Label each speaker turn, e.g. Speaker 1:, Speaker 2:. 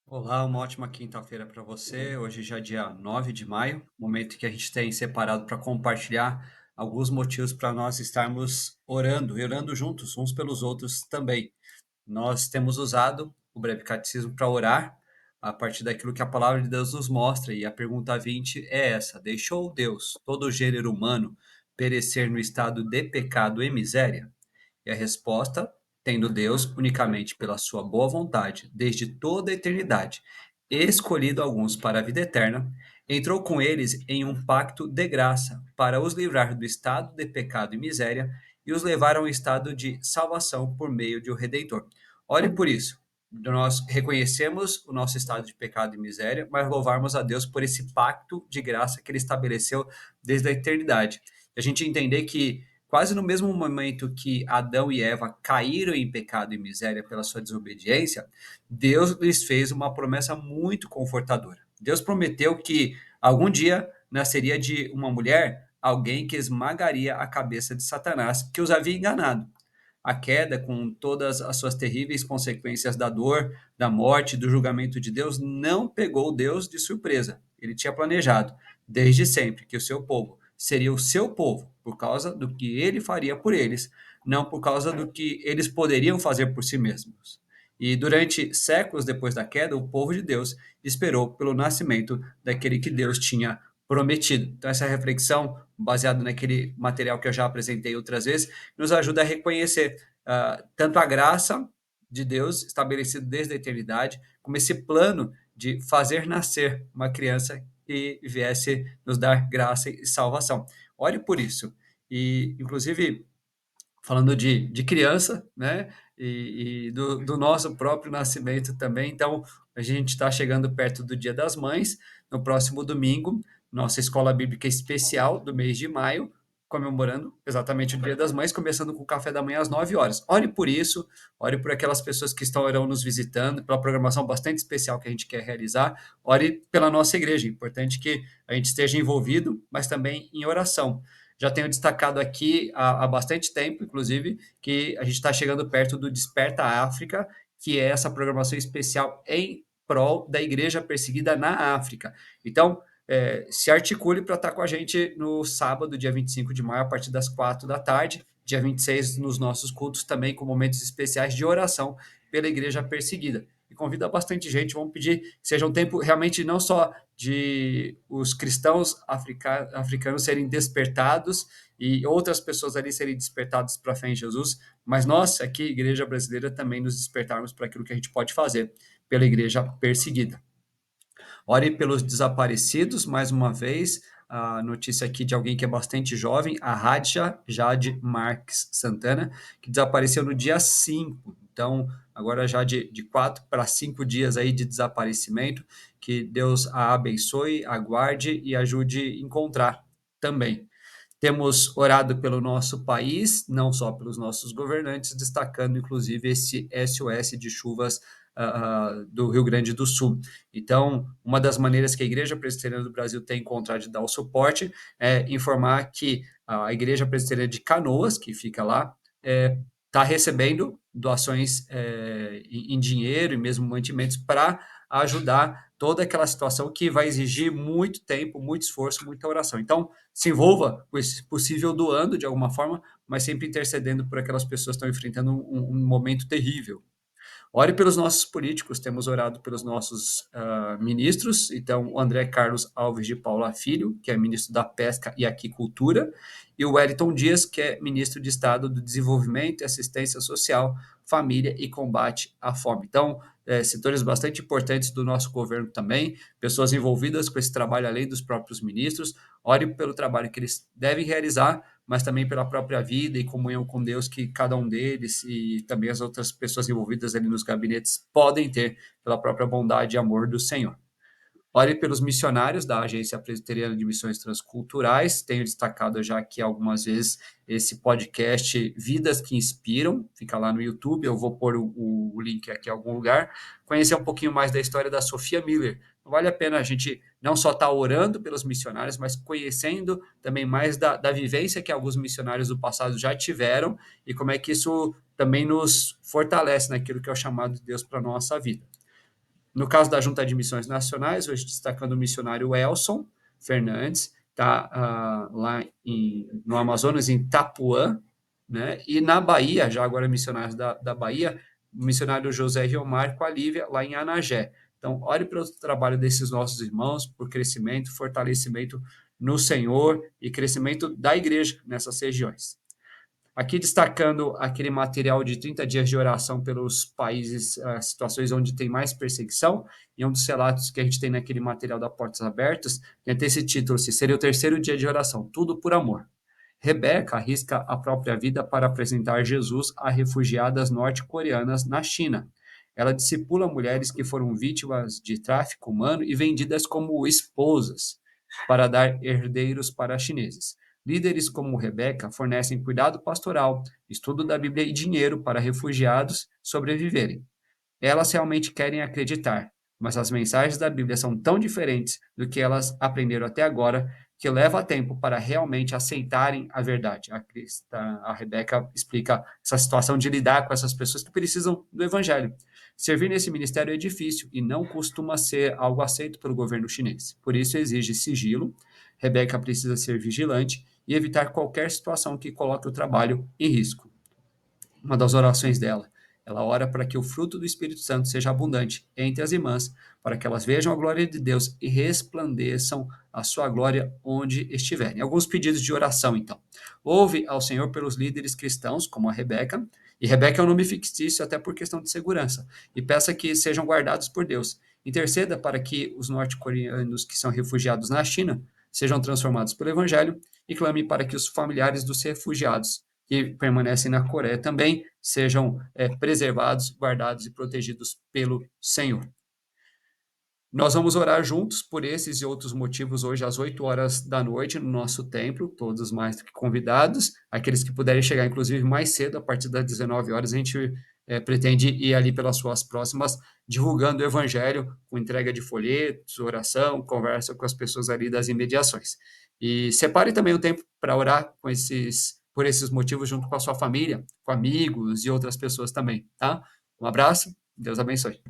Speaker 1: Olá, uma ótima quinta-feira para você. Hoje já é dia 9 de maio, momento que a gente tem separado para compartilhar alguns motivos para nós estarmos orando e orando juntos uns pelos outros também. Nós temos usado o breve catecismo para orar a partir daquilo que a palavra de Deus nos mostra, e a pergunta 20 é essa: deixou Deus todo o gênero humano perecer no estado de pecado e miséria? E a resposta, tendo Deus, unicamente pela sua boa vontade, desde toda a eternidade, escolhido alguns para a vida eterna, entrou com eles em um pacto de graça para os livrar do estado de pecado e miséria e os levar a um estado de salvação por meio de o Redentor. Ore por isso. Nós reconhecemos o nosso estado de pecado e miséria, mas louvarmos a Deus por esse pacto de graça que Ele estabeleceu desde a eternidade. E a gente entender que quase no mesmo momento que Adão e Eva caíram em pecado e miséria pela sua desobediência, Deus lhes fez uma promessa muito confortadora. Deus prometeu que algum dia nasceria de uma mulher alguém que esmagaria a cabeça de Satanás, que os havia enganado. A queda, com todas as suas terríveis consequências da dor, da morte, do julgamento de Deus, não pegou Deus de surpresa. Ele tinha planejado, desde sempre, que o seu povo seria o seu povo, por causa do que ele faria por eles, não por causa do que eles poderiam fazer por si mesmos. E durante séculos depois da queda, o povo de Deus esperou pelo nascimento daquele que Deus tinha prometido. Então, essa reflexão, baseada naquele material que eu já apresentei outras vezes, nos ajuda a reconhecer tanto a graça de Deus, estabelecido desde a eternidade, como esse plano de fazer nascer uma criança que viesse nos dar graça e salvação. Ore por isso. E, inclusive, falando de criança, né? E do nosso próprio nascimento também. Então, a gente está chegando perto do Dia das Mães. No próximo domingo, nossa escola bíblica especial do mês de maio, comemorando exatamente o Dia das Mães, começando com o café da manhã às 9 horas. Ore por isso, ore por aquelas pessoas que estarão nos visitando, pela programação bastante especial que a gente quer realizar. Ore pela nossa igreja. É importante que a gente esteja envolvido, mas também em oração. Já tenho destacado aqui há bastante tempo, inclusive, que a gente está chegando perto do Desperta África, que é essa programação especial em prol da igreja perseguida na África. Então, se articule para estar com a gente no sábado, dia 25 de maio, a partir das 4 da tarde, dia 26, nos nossos cultos também, com momentos especiais de oração pela igreja perseguida. E convida bastante gente, vamos pedir que seja um tempo realmente não só de os cristãos africanos serem despertados e outras pessoas ali serem despertadas para a fé em Jesus, mas nós aqui, Igreja Brasileira, também nos despertarmos para aquilo que a gente pode fazer pela igreja perseguida. Ore pelos desaparecidos, mais uma vez, a notícia aqui de alguém que é bastante jovem, a Radja Jade Marques Santana, que desapareceu no dia 5. Então, agora já de 4 para 5 dias aí de desaparecimento, que Deus a abençoe, aguarde e ajude a encontrar também. Temos orado pelo nosso país, não só pelos nossos governantes, destacando inclusive esse SOS de chuvas do Rio Grande do Sul. Então, uma das maneiras que a Igreja Presbiteriana do Brasil tem encontrado de dar o suporte é informar que a Igreja Presbiteriana de Canoas, que fica lá, está recebendo doações em dinheiro e mesmo mantimentos para ajudar toda aquela situação que vai exigir muito tempo, muito esforço, muita oração. Então, se envolva, se possível, doando de alguma forma, mas sempre intercedendo por aquelas pessoas que estão enfrentando um momento terrível. Ore pelos nossos políticos, temos orado pelos nossos ministros, então o André Carlos Alves de Paula Filho, que é ministro da Pesca e Aquicultura, e o Wellington Dias, que é ministro de Estado do Desenvolvimento e Assistência Social, Família e Combate à Fome. Então, setores bastante importantes do nosso governo também, pessoas envolvidas com esse trabalho além dos próprios ministros. Ore pelo trabalho que eles devem realizar, mas também pela própria vida e comunhão com Deus que cada um deles e também as outras pessoas envolvidas ali nos gabinetes podem ter pela própria bondade e amor do Senhor. Ore pelos missionários da Agência Presbiteriana de Missões Transculturais. Tenho destacado já aqui algumas vezes esse podcast Vidas que Inspiram. Fica lá no YouTube, eu vou pôr o link aqui em algum lugar. Conhecer um pouquinho mais da história da Sofia Miller. Vale a pena a gente não só estar orando pelos missionários, mas conhecendo também mais da vivência que alguns missionários do passado já tiveram e como é que isso também nos fortalece naquilo que é o chamado de Deus para a nossa vida. No caso da Junta de Missões Nacionais, hoje destacando o missionário Elson Fernandes, está lá no Amazonas, em Itapuã, né? E na Bahia, já agora missionários da Bahia, o missionário José Riomar com a Lívia, lá em Anagé. Então, ore pelo trabalho desses nossos irmãos, por crescimento, fortalecimento no Senhor e crescimento da igreja nessas regiões. Aqui destacando aquele material de 30 dias de oração pelos países, situações onde tem mais perseguição, e um dos relatos que a gente tem naquele material da Portas Abertas, tem até esse título, se seria o terceiro dia de oração, tudo por amor. Rebeca arrisca a própria vida para apresentar Jesus a refugiadas norte-coreanas na China. Ela discipula mulheres que foram vítimas de tráfico humano e vendidas como esposas para dar herdeiros para chineses. Líderes como Rebeca fornecem cuidado pastoral, estudo da Bíblia e dinheiro para refugiados sobreviverem. Elas realmente querem acreditar, mas as mensagens da Bíblia são tão diferentes do que elas aprenderam até agora que leva tempo para realmente aceitarem a verdade. A Rebeca explica essa situação de lidar com essas pessoas que precisam do evangelho. Servir nesse ministério é difícil e não costuma ser algo aceito pelo governo chinês. Por isso exige sigilo. Rebeca precisa ser vigilante e evitar qualquer situação que coloque o trabalho em risco. Uma das orações dela. Ela ora para que o fruto do Espírito Santo seja abundante entre as irmãs, para que elas vejam a glória de Deus e resplandeçam a sua glória onde estiverem. Alguns pedidos de oração, então. Ouve ao Senhor pelos líderes cristãos, como a Rebeca, e Rebeca é um nome fictício até por questão de segurança, e peça que sejam guardados por Deus. Interceda para que os norte-coreanos que são refugiados na China sejam transformados pelo Evangelho e clame para que os familiares dos refugiados que permanecem na Coreia também sejam preservados, guardados e protegidos pelo Senhor. Nós vamos orar juntos por esses e outros motivos hoje às 8 horas da noite no nosso templo, todos mais do que convidados, aqueles que puderem chegar inclusive mais cedo, a partir das 19 horas, a gente pretende ir ali pelas suas próximas, divulgando o evangelho, com entrega de folhetos, oração, conversa com as pessoas ali das imediações. E separe também o tempo para orar por esses motivos junto com a sua família, com amigos e outras pessoas também, tá? Um abraço, Deus abençoe.